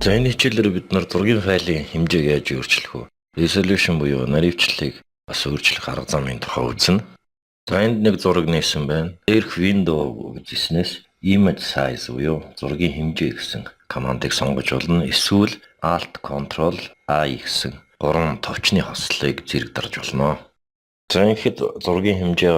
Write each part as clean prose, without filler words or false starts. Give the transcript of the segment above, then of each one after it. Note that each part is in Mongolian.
За энэ хичээлээр бид нар зургийн файлын хэмжээг яаж өөрчлөх вэ? Resolution буюу наривчлалыг бас өөрчлөх арга замын тухай үзнэ. За энд нэг зураг нээсэн байна. Дээрх window гэжснээс image size буюу зургийн хэмжээ гэсэн командыг сонгож болно. Эсвэл Alt Ctrl I гэсэн гурван товчны хослолыг зэрэг дарж болно. За ингээд зургийн хэмжээ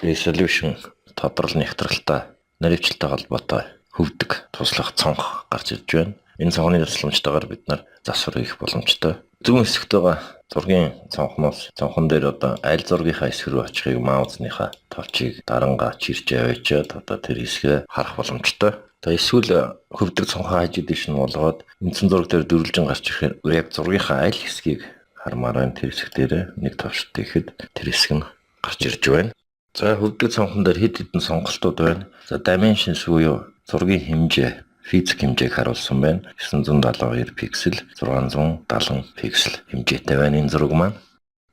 resolution тодрол нэгтралтай наривчлалтай холбоотой хөвдөг туслах цонх гарч ирж байна. Энэ цонхны тусламжтайгаар бид нар засвар хийх боломжтой. Зүүн хэсэгт байгаа зургийн цонхноос цонхон дээр одоо аль зургийнхаа хэсэг рүү очихыг маузныхаа товчийг дарангаа чирч аваачаад одоо тэр хэсгээ харах боломжтой. За эсвэл хөвдөг цонхоо хажууд дэш нь болгоод үндсэн зураг дээр дөрвөлжин гарч ирэхээр яг зургийнхаа аль хэсгийг хармаар байна. Тэр хэсэг дээр нэг товчтой ихэд тэр хэсэг нь гарч ирж байна. За хөвдөг цонхон дээр хэд хэдэн сонголтууд байна. За dimensions буюу зургийн хэмжээ физик хэмжээг харуулсан байна. 972 пиксел, 670 пиксел хэмжээтэй байна энэ зураг маань.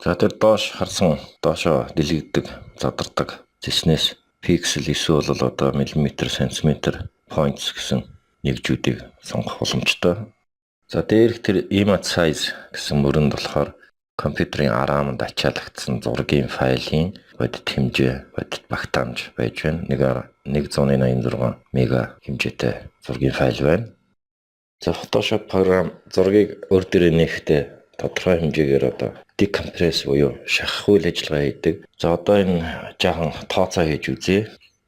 За тэр доош харсан доошоо дэлгэгдэг, задардаг зэснээс пиксел эсвэл одоо миллиметр, сантиметр, points гэсэн нэгжүүдийг сонгох боломжтой. За дээрх тэр image size гэсэн мөрөнд болохоор компьютерийн араамд ачаалагдсан зургийн файлын бодит хэмжээ, бодит багтаамж байж байна. 186 мега хэмжээтэй зургийн файл байна. За Photoshop програм зургийг өөр дээрээ нээхдээ тодорхой хэмжээгээр одоо decompress буюу шахах үйл ажиллагаа хийдэг. За одоо энэ жаахан тооцоо хийж үзье.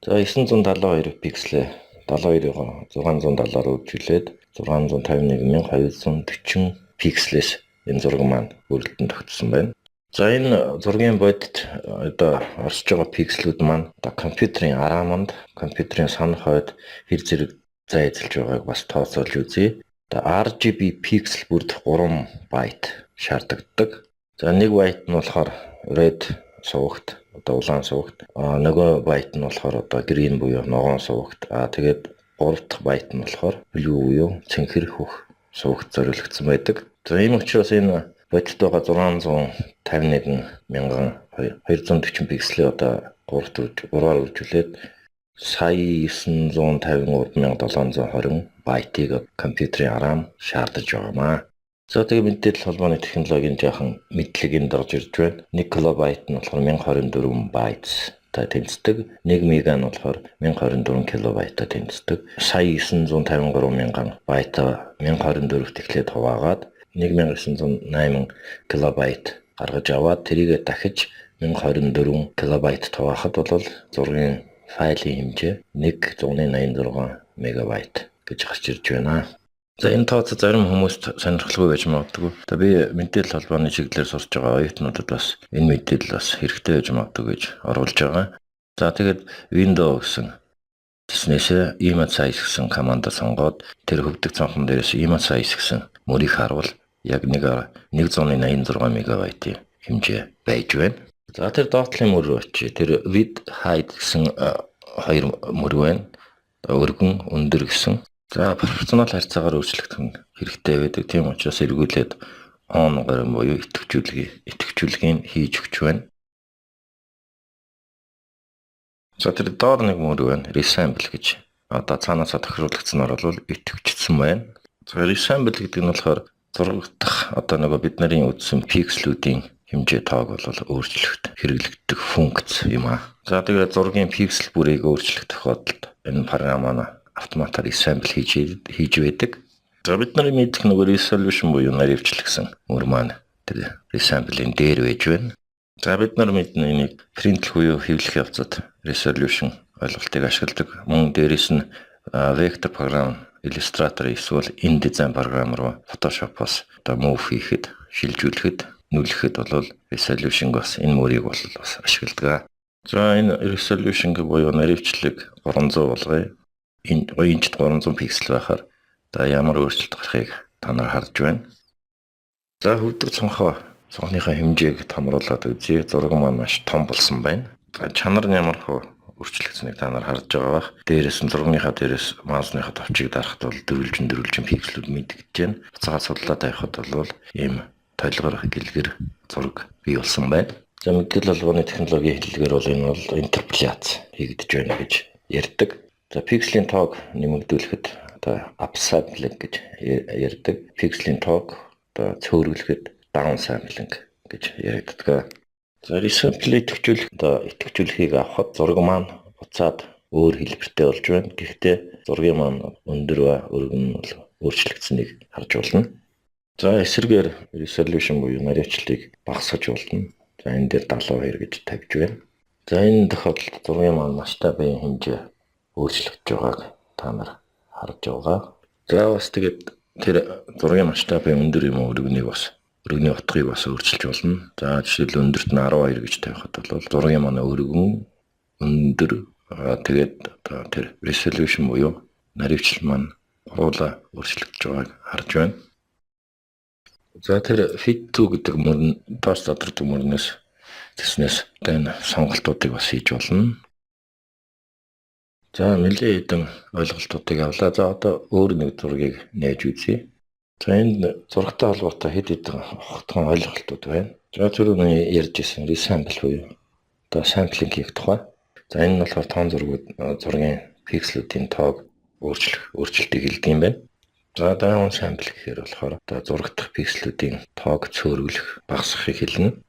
За 972 пикселээ 72-ыг 670-аар үржүүлээд 651,240 пикслээс энэ зураг маань өрөлтөнд тогтсон байна. За энэ зургийн бодит одоо орсож байгаа пикслүүд маань одоо компьютерийн араамд, компьютерийн санах хойд хэр зэрэг зай эзэлж байгааг бас тооцоолж үзье. Одоо RGB пиксел бүрдэх 3 байт шаарддаг. За 1 байт нь болохоор red сувагт, одоо улаан сувагт, нөгөө байт нь болохоор одоо green буюу ногоон сувагт, тэгээд 3 дахь байт нь болохоор blue буюу цэнхэр хөх сувагт зориулагдсан байдаг. За ийм учраас энэ бодит байгаа 651,240 пикселээ одоо 3-аар үржүүлээд сая 953,720 байтыг компьютерийн араам шаардаж байгаамаа. За тэгээ мэдээлэл холбооны технологийн жаахан мэдлэг энд орж ирж байна. 1 килобайт нь болохоор 1024 байт та тэнцдэг. 1 мега нь болохоор 1024 килобайтаа тэнцдэг. Сая 953,000 байт 1024-т эхлээд хуваагаад 1908 килобайт гаргаж аваад тэрийгэ дахиж 1024 килобайт хуваахад бол зургийн файлын хэмжээ 186 мегабайт гэж гарч ирж байна. За энэ тооцоо зарим хүмүүст сонирхолтой байж магадгүй. За би мэдээлэл холбооны чиглэлээр сурч байгаа оюутнуудад бас энэ мэдээлэл бас хэрэгтэй байж магадгүй гэж оруулж байгаа. За тэгээд window гэсэн тэснээсээ image size гэсэн командаа сонгоод тэр хөвдөг цонхон дээрээс image size гэсэн мөрийг харуул яг 186 мегабайтын хэмжээ байж байна. За тэр доотлын мөр очие. Тэр width height гэсэн хоёр мөр байна. Өргөн, өндөр гэсэн. За пропорционал харьцаагаар өөрчлөгдөх нь хэрэгтэй байдаг. Тийм учраас эргүүлээд on гарын буюу идэвхжүүлгийг хийж өгч байна. За тэр доор нэг мөр байна. Resample гэж. Одоо цаанаасаа тохируулагдсанаар бол идэвхжсэн байна. За resample гэдэг нь болохоор зургах одоо нөгөө бид нарын үзсэн пикслүүдийн хэмжээ тоог бол өөрчлөхөд хэрэглэгдэх функц юм аа. За тэгээд зургийн пиксел бүрийг өөрчлөх тохиолдолд энэ програм маань автоматар resample хийж байдаг. За бид нарын мэдэх нөгөө resolution буюу наривчлал гэсэн мөр маань тэр resample-ийн дээр байж байна. За бид нар мэднэ энийг printlэх буюу хэвлэх явцад resolution ойлголтыг ашигладаг. Мөн дээрээс нь vector програм Illustrator эсвэл InDesign програм руу Photoshop-оос одоо move хийхэд, шилжүүлэхэд, нүүлэхэд бол resolution бас энэ мөрийг бол бас ашигладаг. За энэ resolution буюу наривчлалыг 300 болгоё. Энэ инчт 300 пиксел байхаар одоо ямар өөрчлөлт гарахыг та нар харж байна. За хөвдөг цонхныхаа хэмжээг томруулаад үзье. Зураг маань маш том болсон байна. Чанар нь ямар өөрчлөгдсөнийг та нар харж байгаа бах. Дээрээс нь зургийнхаа дээрээс маусныхаа товчийг дарахад бол дөрвөлжин пикслүүд мэдэгдэж байна. Буцаад судлаад тавихад бол ийм толгор гэлгэр зураг бий болсон байна. За мэдээлэл холбооны технологийн хэллэгээр бол энэ бол интерполяц хийгдэж байна гэж ярьдаг. За пикслийн тоог нэмэгдүүлэхэд одоо upsampling гэж ярьдаг. Pixeлийн тоог одоо цөөргөлөхэд down sampling гэж яригддаг. За resample идэвхжүүлэх одоо идэвхжүүлэхийг авахд зураг маань буцаад өөр хэлбэртэй болж байна. Гэхдээ зургийн маань өндөр ба өргөн нь бол өөрчлөгдсөнийг харж болно. За эсрэгээр resolution буюу наривчлалыг багасгаж болно. За энэ дээр 72 гэж тавьж байна. За энэ тохиолдолд зургийн маань масштабын хэмжээ өөрчлөгдөж байгааг та нар харж байгаа. За бас тэгээд тэр зургийн масштабын өндөр юм уу өргөнийг бас өргөний утгыг бас өөрчилж болно. За жишээл өндөрт нь 12 гэж тавихад бол зургийн маань өргөн өндөр тэгээд одоо тэр resolution буюу наривчлал маань уула өөрчлөгдөж байгааг харж байна. За тэр fit to гэдэг мөрн доош задардаг мөрнөөс тэснээс энэ сонголтуудыг бас хийж болно. За нэлээд хэдэн ойлголтуудыг авлаа. За одоо өөр нэг зургийг нээж үзье. За энэ зурагтай холбоотой хэд хэдэн огтхон ойлголтууд байна. За түрүүний ярьж ирсэн resample буюу одоо sampling хийх тухай. За энэ нь болохоор тоон зургийн пикселүүдийн тоог өөрчлөлтийг хэлдэг юм байна. За down sample гэхээр болохоор одоо зураг дахь пикселүүдийн тоог цөөргөлөх, багасгахыг хэлнэ.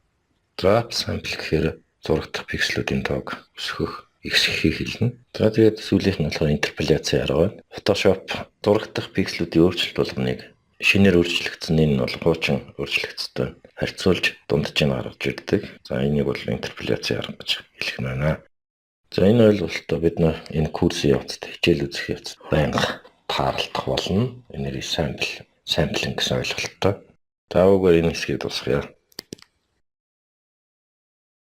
За up sample гэхээр зураг дахь пикселүүдийн тоог өсгөх, ихсгэхийг хэлнэ. За тэгээд сүүлийнх нь болохоор интерполяци арга байна. Photoshop зураг дахь пикселүүдийн өөрчлөлт болгоныг шинээр өөрчлөгдсөн нь бол хуучин өөрчлөгдсөд харьцуулж дунджийг гаргаж ирдэг. За энийг бол интерполяци арга гэж хэлэх нь байна. За энэ ойлголтоо бид энэ курсын явцад хичээл үзэх явцад байнга таарлах болно. Энэ sampling гэсэн ойлголттой. За угаар энэ хэсгийг дуусгая.